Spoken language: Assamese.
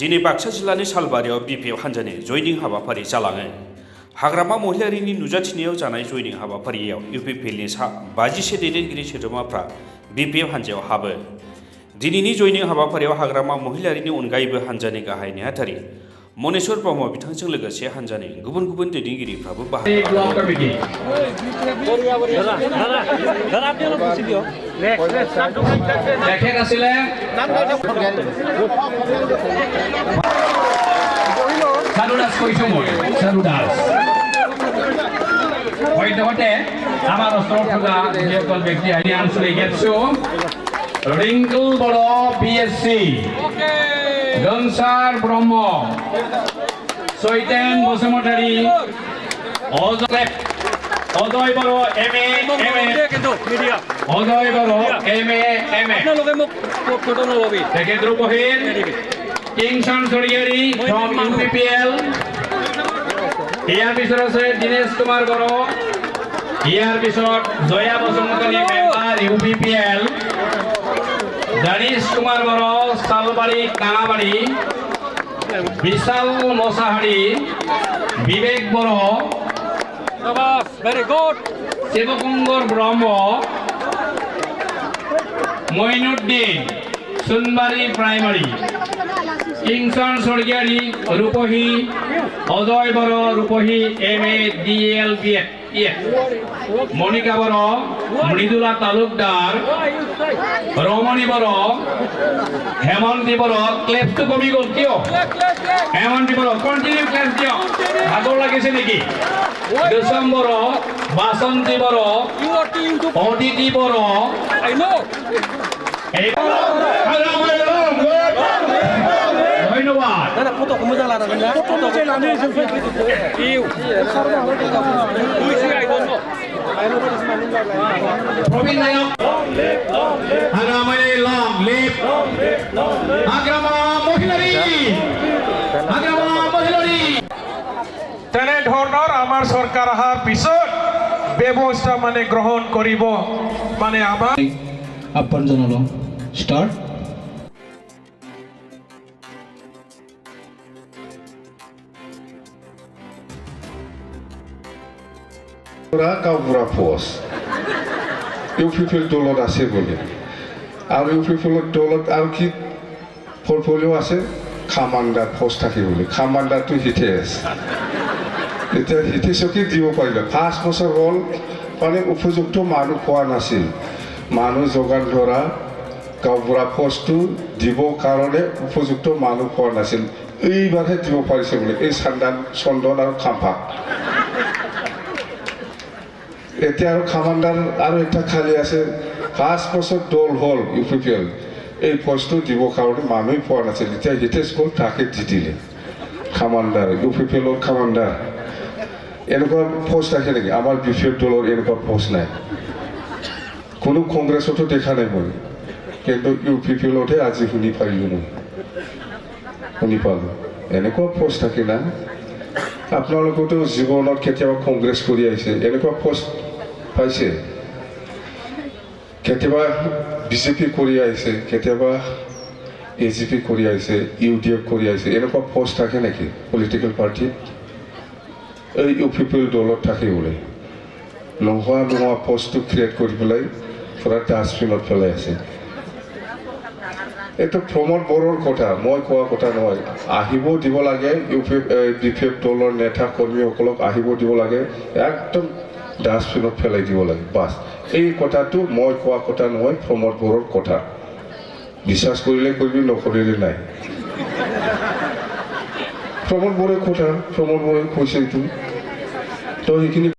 दिनै बाक्सा जिल्लानि सालबारियाव बिपिएफ हान्जानि जयनिं हाबाफारि जालाङो। हाग्रामा महिलारिनि नुजाथिनायाव जानाय जयनिं हाबाफारियाव इउपिपिएलनि सा 57 दैदेनगिरि सोद्रोमाफ्रा बिपिएफ हान्जायाव हाबो। दिनैनि जयनिं हाबाफारियाव हाग्रामा महिलारिनि अनगायैबो हान्जानि गाहाय नेहाथारि मनेश्वर ब्रह्म बिथांजों लोगोसे हान्जानि गुबुन गुबुन दैदेनगिरिफ्राबो रिंकल बर बीएससी गंसार ब्रह्म सैतेन बसुमतारी अजय बर एमए अजय बर एमए द्रौपदीन किंगसन सरगियारी फ्रम यूपीपीएल ইয়াৰ পিছত আছে দিনেশ কুমাৰ বৰ ইয়াৰ পিছত জয়া বসুমতাৰী মেম্বাৰ यूपीपीएल दानिश कुमार बर सालबारी कानाबाड़ी विशाल मसाहारी विवेक बर वेरी गुड शिवकुंगर ब्रह्म मोइनुद्दीन सुनबारी प्राइमारी किंगसन सरगियारी रूपही अजय बर रूपही एमए डीएल बीएड मनिका बर मृदुला तालुकदार रमणी बर हेमंती बर क्लेप्स तो कमी गल क्यों हेमंती बर कन्टिन्यू क्लेप्स दियो भागोर लागिছে নেকি डिसेम्बर बासंती बर अदिति बर आई नो धन्यवाद दादा फटो को मोजां लानांगोन ना फटो लानानै जों इउ प्रवीण नायक हाग्रामानि लং लिभ हाग्रामा महिलारी তেনে ধৰণৰ আমাৰ চৰকাৰ অহাৰ পিছত ব্যৱস্থা মানে গ্ৰহণ কৰিব মানে আমাৰ আহ্বান জনালো স্টার্ট गावबुरा पोस्ट इउपिपिएल दलत আছে বলে আর ইউপিপিএল দলত আর কি পোর্টফোলিও আছে কামান্ডার পোস্ট থাকে বলে কামান্ডার তো হিতেশ এটা হিতেশকে দিব পাৰিলে 5 বছৰ হ'ল মানে উপযুক্ত মানুহ পোৱা নাছিল মানুহ যোগান ধৰা গাঁওবুঢ়া পোষ্টটো দিব কাৰণে উপযুক্ত মানুহ পোৱা নাছিল এইবাৰহে দিব পাৰিছে বোলে এই চন্দন আৰু খাম্পা এতিয়া আৰু কামান্ডাৰ আৰু এটা খালি আছে 5 বছৰ দল হ'ল ইউপিপিএল এই পোষ্টটো দিব কাৰণে মানুহ পোৱা নাছিল এতিয়া হিতেশ গ'ল তাকে দি দিলে কামান্ডাৰ ইউপিপিএলৰ কামান্ডাৰ এনেকুৱা পোষ্ট থাকে নেকি আমাৰ বিপিএল দলৰ এনেকুৱা পোষ্ট নাই কোনো কংগ্ৰেছতো দেখা নাই মই কিন্তু ইউপিপিএলতহে আজি শুনি পাৰিলোঁ মই শুনি পালোঁ এনেকুৱা পোষ্ট থাকে না আপোনালোকেতো জীৱনত কেতিয়াবা কংগ্ৰেছ কৰি আহিছে এনেকুৱা পোষ্ট পাইছে কেতিয়াবা বিজেপি কৰি আহিছে কেতিয়াবা এজিপি কৰি আহিছে ইউডিএফ কৰি আহিছে এনেকুৱা পোষ্ট থাকে নেকি পলিটিকেল পাৰ্টি এই ইউপিপিএল দলত থাকে বোলে নোহোৱা পোষ্টটো ক্ৰিয়েট কৰি পেলাই পুৰা ডাষ্টবিনত পেলাই আছে এইটো প্ৰমোদ বড়োৰ কথা মই কোৱা কথা নহয় আহিব দিব লাগে বিপিএফ দলৰ নেতা কৰ্মীসকলক আহিব দিব লাগে একদম ডাষ্টবিনত পেলাই দিব লাগে বাছ এই কথাটো মই কোৱা কথা নহয় প্ৰমোদ বড়োৰ কথা বিশ্বাস কৰিলে কৰিবি নকৰিলে নাই প্ৰমোদ বড়োৰ কথা প্ৰমোদ বড়োই কৈছে এইটো তো সেইখিনি